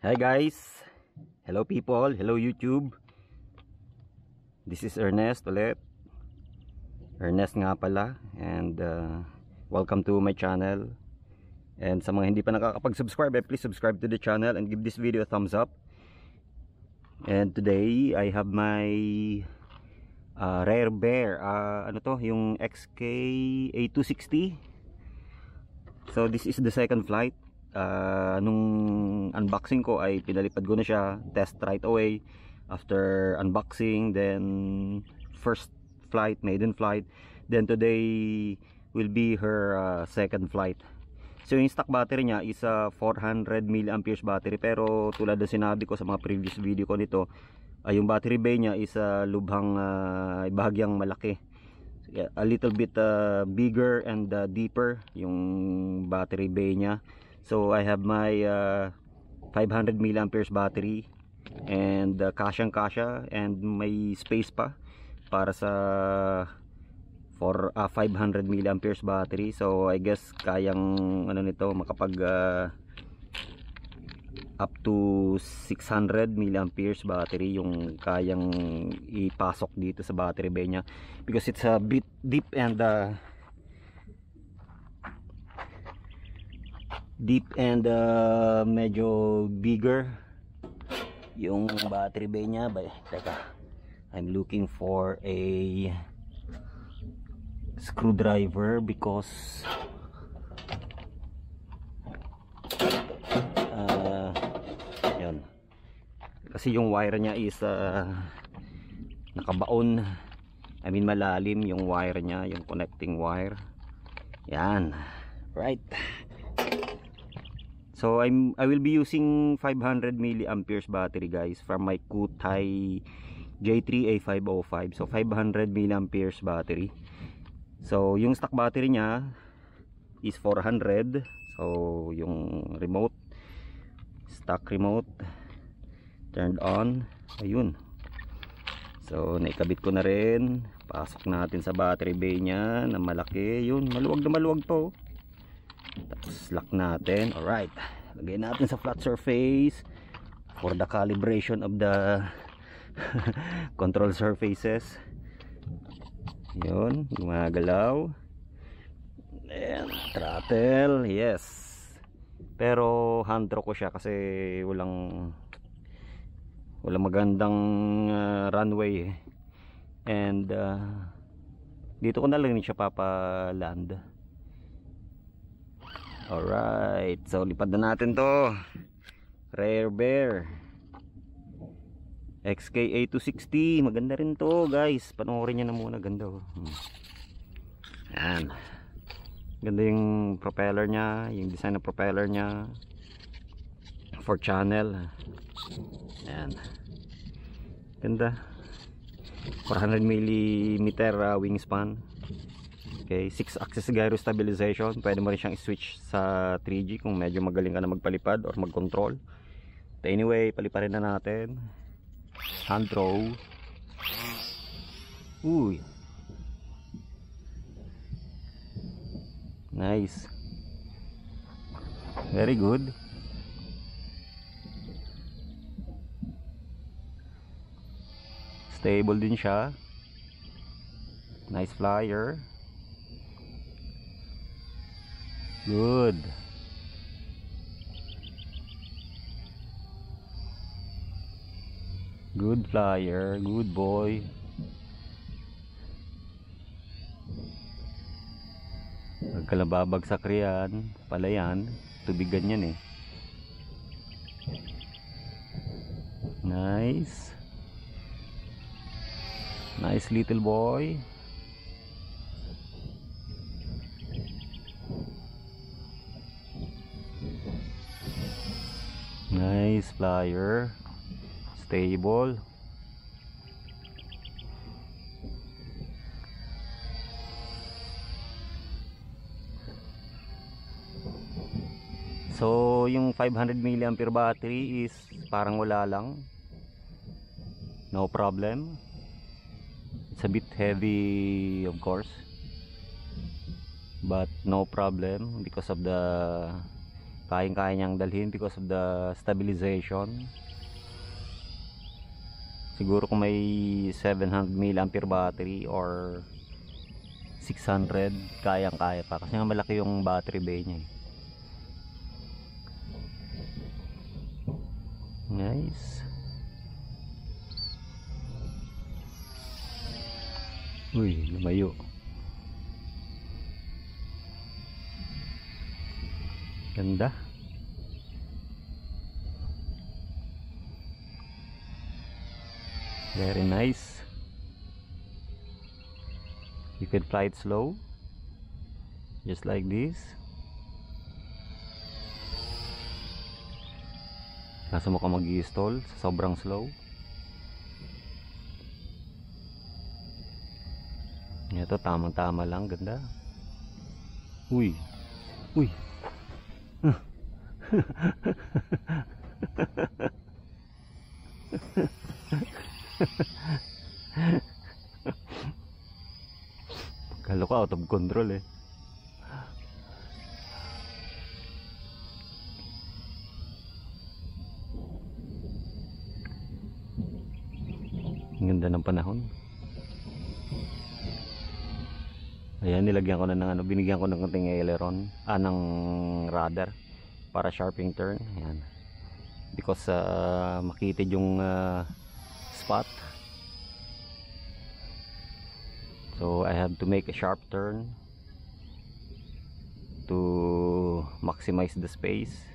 Hi guys, hello people, hello YouTube. This is Ernest ulit. Ernest nga pala. And welcome to my channel. And sa mga hindi pa nakakapag-subscribe, please subscribe to the channel and give this video a thumbs up. And today I have my Rare Bear, ano to, yung XK A260. So this is the second flight. Nung unboxing ko ay pinalipad ko na siya, test right away. After unboxing, then first flight, maiden flight, then today will be her second flight. So yung stock battery niya is 400 mAh battery, pero tulad ng sinabi ko sa mga previous video ko nito, yung battery bay niya is lubhang bahagyang malaki, a little bit bigger and deeper yung battery bay niya. So I have my 500 mAh battery, and kasyang kasya, and may space pa para sa 500 mAh battery. So I guess kayang ano nito, makapag up to 600 mAh battery yung kayang ipasok dito sa battery bay niya, because it's a bit deep and medyo bigger yung battery bay niya. Teka, I'm looking for a screwdriver because yun, kasi yung wire niya is nakabaon, I mean malalim yung wire niya, yung connecting wire. Yan, right. So I will be using 500 mAh battery guys from my Kutai J3A505. So 500 mAh battery. So yung stock battery niya is 400. So yung remote, stock remote, turned on, ayun. So naikabit ko na rin. Pasok natin sa battery bay niya na malaki. Yun, maluwag na maluwag po. Tapos lock natin. Alright, lagay natin sa flat surface for the calibration of the control surfaces. Yun, gumagalaw. And throttle, yes. Pero hand throw ko siya kasi walang magandang runway. And dito ko na lang siya papaland. Alright, so lipad na natin to. Rare Bear XK A260. Maganda rin to guys, panoorin nyo na muna. Ganda yan, ganda yung propeller nya, yung design ng propeller nya, 4 channel. Yan, ganda. 400 mm wingspan. Okay, 6 axis gyro stabilization. Pwede mo rin siyang i-switch sa 3G kung medyo magaling ka na magpalipad or mag-control. But anyway, paliparin na natin. Hand throw. Uy, nice, very good. Stable din siya. Nice flyer. Good. Good flyer, good boy. Huwag ka lang babagsak riyan. Palayan, tubigan yan eh. Nice. Nice little boy. Nice flyer. Stable. So yung 500 mAh battery is parang wala lang. No problem. It's a bit heavy of course, but no problem because of the kayang-kaya niyang dalhin because of the stabilization. Siguro kung may 700 mAh battery or 600, kayang-kaya pa kasi nga malaki yung battery bay niya. Nice. Uy, lumayo. Ganda. Very nice. You can fly it slow, just like this. Kaso mo ka mag-i-stall sa sobrang slow. Ito tamang-tama lang, ganda. Uy. Uy. Kalo ka out of control eh. Ang ganda ng panahon. Ayan, nilagyan ko na ng ano, binigyan ko ng konting aileron, ng rudder para sharping turn. Ayan. Because makitid yung spot. So I have to make a sharp turn to maximize the space.